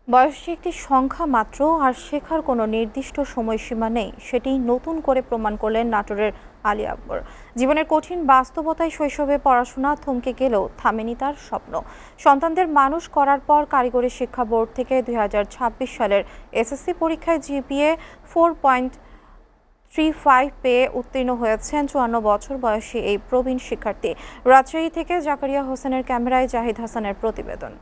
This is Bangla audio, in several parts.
বয়স একটি সংখ্যা মাত্র, আর শেখার কোনো নির্দিষ্ট সময়সীমা নেই, সেটি নতুন করে প্রমাণ করলেন নাটোরের আলী আকবর। জীবনের কঠিন বাস্তবতায় শৈশবে পড়াশোনা থমকে গেলেও থামেনি তার স্বপ্ন। সন্তানদের মানুষ করার পর কারিগরি শিক্ষা বোর্ড থেকে 2026 সালের এসএসসি পরীক্ষায় জিপিএ 4.35 পেয়ে উত্তীর্ণ হয়েছেন 54 বছর বয়সী এই প্রবীণ শিক্ষার্থী। রাজশাহী থেকে জাকারিয়া হোসেনের ক্যামেরায় জাহিদ হাসানের প্রতিবেদন।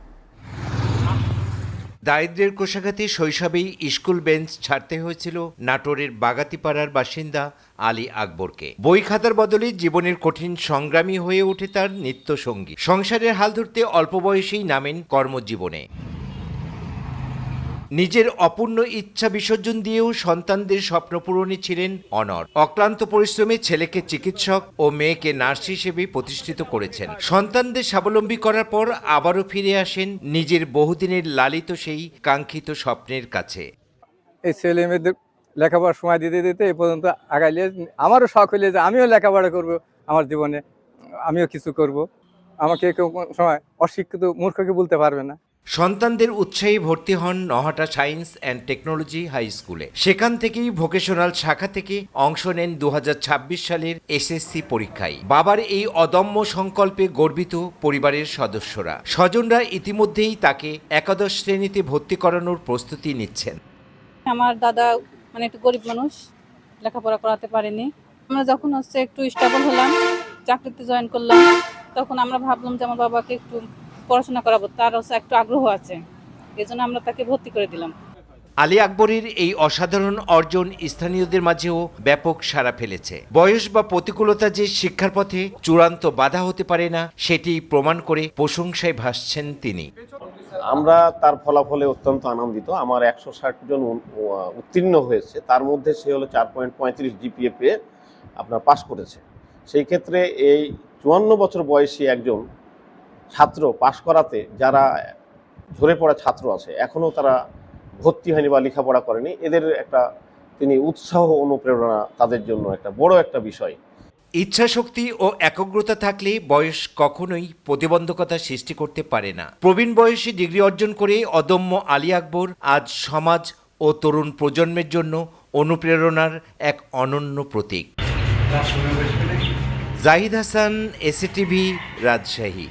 দারিদ্র্যের কোষাঘাতে শৈশবেই স্কুল বেঞ্চ ছাড়তে হয়েছিল নাটোরের বাগাতিপাড়ার বাসিন্দা আলী আকবরকে। বই খাতার বদলে জীবনের কঠিন সংগ্রামী হয়ে ওঠে তার নিত্যসঙ্গী। সংসারের হাল ধরতে অল্প বয়সেই নামেন কর্মজীবনে। নিজের অপূর্ণ ইচ্ছা বিসর্জন দিয়েও সন্তানদের স্বপ্ন পূরণে ছিলেন অনড়। অক্লান্ত পরিশ্রমে ছেলেকে চিকিৎসক ও মেয়েকে নার্স হিসেবে প্রতিষ্ঠিত করেছেন। সন্তানদের স্বাবলম্বী করার পর আবারও ফিরে আসেন নিজের বহুদিনের লালিত সেই কাঙ্ক্ষিত স্বপ্নের কাছে। এই ছেলে মেয়েদের লেখাপড়ার সময় দিতে দিতে এই পর্যন্ত আগাইলে আমারও শখ হইলে যে আমিও লেখাপড়া করব, আমার জীবনে আমিও কিছু করব। আমাকে কেউ কোনো সময় অশিক্ষিত মূর্খকে বলতে পারবে না। সন্তানদের উৎসাহী ভর্তি হন Nahata science and technology high স্কুলে। সেখান থেকেই ভোকেশনাল শাখা থেকে অংশ নেন 2026 সালের এসএসসি পরীক্ষায়। বাবার এই অদম্য সংকল্পে গর্বিত পরিবারের সদস্যরা। স্বজনরা ইতিমধ্যেই তাকে একাদশ শ্রেণীতে ভর্তি করানোর প্রস্তুতি নিচ্ছেন। আমার দাদা একটু গরিব মানুষ, লেখাপড়া করাতে পারেনি। আমরা যখন একটু স্টেবল হলাম, চাকরিতে জয়েন করলাম, তখন আমরা ভাবলাম যে আমার বাবাকে একটু পড়াশোনা করাবো, তার একটু আগ্রহ আছে, এই জন্য আমরা তাকে ভর্তি করে দিলাম। আলী আকবরের এই অসাধারণ অর্জন স্থানীয়দের মাঝেও ব্যাপক সাড়া ফেলেছে। বয়স বা প্রতিকূলতা যে শিক্ষার পথে চূড়ান্ত বাধা হতে পারে না, সেটি প্রমাণ করে প্রশংসায় ভাসছেন তিনি। আমরা তার ফলাফলে অত্যন্ত আনন্দিত। আমার 160 জন উত্তীর্ণ হয়েছে, তার মধ্যে সে হলো 4.35 জিপিএ পেয়ে আপনার পাশ করেছে। সেই ক্ষেত্রে এই 54 বছর বয়সী একজন ছাত্র পাশ করাতে যারা ঝরে পড়া ছাত্র আছে, এখনও তারা ভর্তি হয়নি বা লেখাপড়া করেনি, এদের একটা তিনি উৎসাহ অনুপ্রেরণা তাদের জন্য একটা বড় একটা বিষয়। ইচ্ছাশক্তি ও একাগ্রতা থাকলে বয়স কখনোই প্রতিবন্ধকতা সৃষ্টি করতে পারে না। প্রবীণ বয়সে ডিগ্রি অর্জন করে অদম্য আলী আকবর আজ সমাজ ও তরুণ প্রজন্মের জন্য অনুপ্রেরণার এক অনন্য প্রতীক। জাহিদ হাসান, এসএটিভি, রাজশাহী।